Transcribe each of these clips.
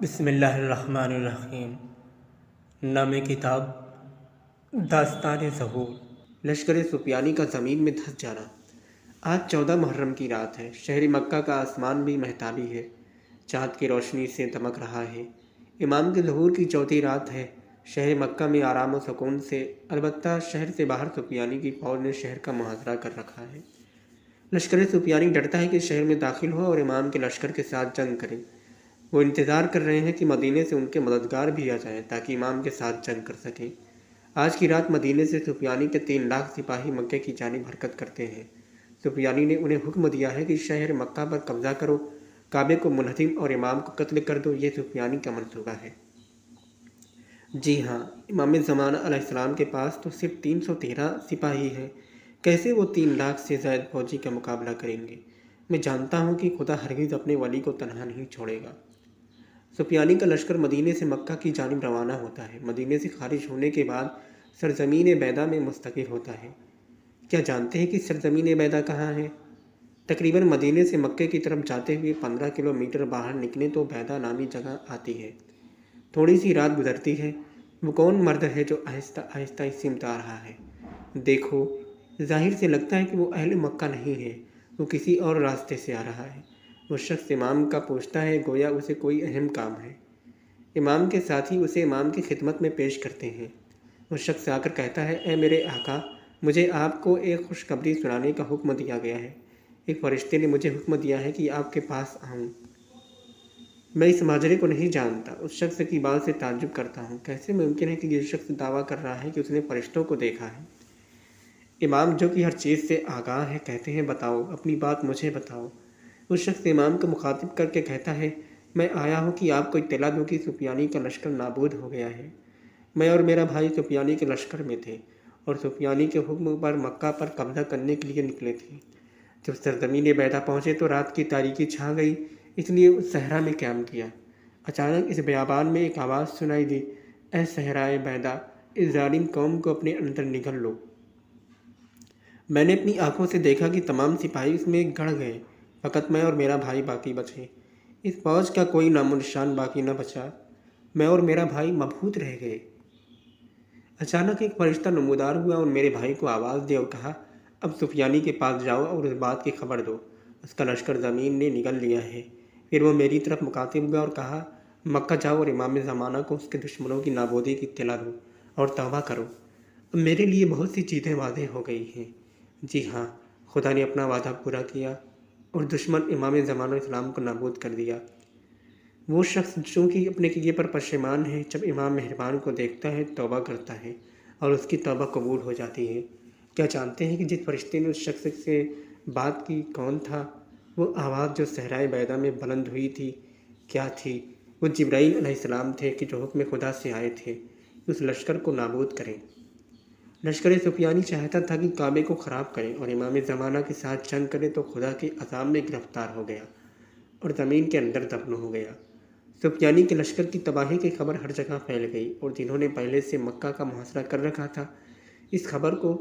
بسم اللہ الرحمن الرحیم۔ نام کتاب داستان ظہور۔ لشکر سفیانی کا زمین میں دھس جانا۔ آج 14 محرم کی رات ہے۔ شہر مکہ کا آسمان بھی مہتابی ہے، چاند کی روشنی سے دمک رہا ہے۔ امام کے ظہور کی چوتھی رات ہے۔ شہر مکہ میں آرام و سکون سے، البتہ شہر سے باہر سفیانی کی فوج نے شہر کا محاصرہ کر رکھا ہے۔ لشکر سفیانی ڈرتا ہے کہ شہر میں داخل ہو اور امام کے لشکر کے ساتھ جنگ کرے۔ وہ انتظار کر رہے ہیں کہ مدینے سے ان کے مددگار بھی آ جائیں تاکہ امام کے ساتھ جنگ کر سکیں۔ آج کی رات مدینے سے سفیانی کے 3 لاکھ سپاہی مکے کی جانب حرکت کرتے ہیں۔ سفیانی نے انہیں حکم دیا ہے کہ شہر مکہ پر قبضہ کرو، کعبے کو منہدم اور امام کو قتل کر دو۔ یہ سفیانی کا منصوبہ ہے۔ جی ہاں، امام زمانہ علیہ السلام کے پاس تو صرف 313 سپاہی ہیں۔ کیسے وہ 3 لاکھ سے زائد فوجی کا مقابلہ کریں گے؟ میں جانتا ہوں کہ خدا ہرگز اپنے ولی کو تنہا نہیں چھوڑے گا۔ سفیانی کا لشکر مدینے سے مکہ کی جانب روانہ ہوتا ہے۔ مدینے سے خارج ہونے کے بعد سرزمین بیضاء میں مستقر ہوتا ہے۔ کیا جانتے ہیں کہ سرزمین بیضاء کہاں ہے؟ تقریباً مدینے سے مکے کی طرف جاتے ہوئے 15 کلومیٹر باہر نکلیں تو بیضاء نامی جگہ آتی ہے۔ تھوڑی سی رات گزرتی ہے۔ وہ کون مرد ہے جو آہستہ آہستہ اس سمت آ رہا ہے؟ دیکھو، ظاہر سے لگتا ہے کہ وہ اہل مکہ نہیں ہے، وہ کسی اور راستے سے آ رہا ہے۔ وہ شخص امام کا پوچھتا ہے، گویا اسے کوئی اہم کام ہے۔ امام کے ساتھی اسے امام کی خدمت میں پیش کرتے ہیں۔ وہ شخص آ کر کہتا ہے، اے میرے آقا، مجھے آپ کو ایک خوشخبری سنانے کا حکم دیا گیا ہے۔ ایک فرشتے نے مجھے حکم دیا ہے کہ آپ کے پاس آؤں۔ میں اس ماجرے کو نہیں جانتا۔ اس شخص کی بات سے تعجب کرتا ہوں۔ کیسے ممکن ہے کہ یہ شخص دعویٰ کر رہا ہے کہ اس نے فرشتوں کو دیکھا ہے؟ امام جو کہ ہر چیز سے آگاہ ہے کہتے ہیں، بتاؤ، اپنی بات مجھے بتاؤ۔ اس شخص امام کو مخاطب کر کے کہتا ہے، میں آیا ہوں کہ آپ کو اطلاع دوں کہ سفیانی کا لشکر نابود ہو گیا ہے۔ میں اور میرا بھائی سفیانی کے لشکر میں تھے اور سفیانی کے حکم پر مکہ پر قبضہ کرنے کے لیے نکلے تھے۔ جب سرزمین بیضاء پہنچے تو رات کی تاریکی چھا گئی، اس لیے اس صحرا میں قیام کیا۔ اچانک اس بیابان میں ایک آواز سنائی دی، اے صحرائے بیضاء، اس ظالم قوم کو اپنے اندر نگل لو۔ میں نے اپنی آنکھوں سے دیکھا کہ تمام سپاہی اس میں گڑ گئے، فقط میں اور میرا بھائی باقی بچے۔ اس فوج کا کوئی نام و نشان باقی نہ بچا۔ میں اور میرا بھائی مبہوت رہ گئے۔ اچانک ایک فرشتہ نمودار ہوا اور میرے بھائی کو آواز دے اور کہا، اب سفیانی کے پاس جاؤ اور اس بات کی خبر دو، اس کا لشکر زمین نے نگل لیا ہے۔ پھر وہ میری طرف مخاطب ہوا اور کہا، مکہ جاؤ اور امام زمانہ کو اس کے دشمنوں کی نابودی کی اطلاع دو اور توبہ کرو۔ اب میرے لیے بہت سی چیزیں واضح ہو گئی ہیں۔ جی ہاں، خدا نے اپنا وعدہ پورا کیا اور دشمن امام زمانہ اسلام کو نابود کر دیا۔ وہ شخص جو کہ اپنے کیے پر پشیمان ہے، جب امام مہربان کو دیکھتا ہے توبہ کرتا ہے اور اس کی توبہ قبول ہو جاتی ہے۔ کیا جانتے ہیں کہ جس فرشتے نے اس شخص سے بات کی کون تھا؟ وہ آواز جو صحرائے بیضاء میں بلند ہوئی تھی کیا تھی؟ وہ جبرائیل علیہ السلام تھے کہ جو حکم خدا سے آئے تھے کہ اس لشکر کو نابود کریں۔ لشکر سفیانی چاہتا تھا کہ کعبے کو خراب کرے اور امام زمانہ کے ساتھ جنگ کرے تو خدا کے عذاب میں گرفتار ہو گیا اور زمین کے اندر دفن ہو گیا۔ سفیانی کے لشکر کی تباہی کی خبر ہر جگہ پھیل گئی اور جنہوں نے پہلے سے مکہ کا محاصرہ کر رکھا تھا، اس خبر کو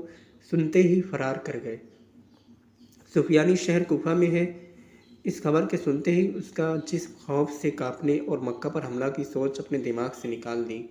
سنتے ہی فرار کر گئے۔ سفیانی شہر کوفہ میں ہے۔ اس خبر کے سنتے ہی اس کا جسم خوف سے کانپنے اور مکہ پر حملہ کی سوچ اپنے دماغ سے نکال دی۔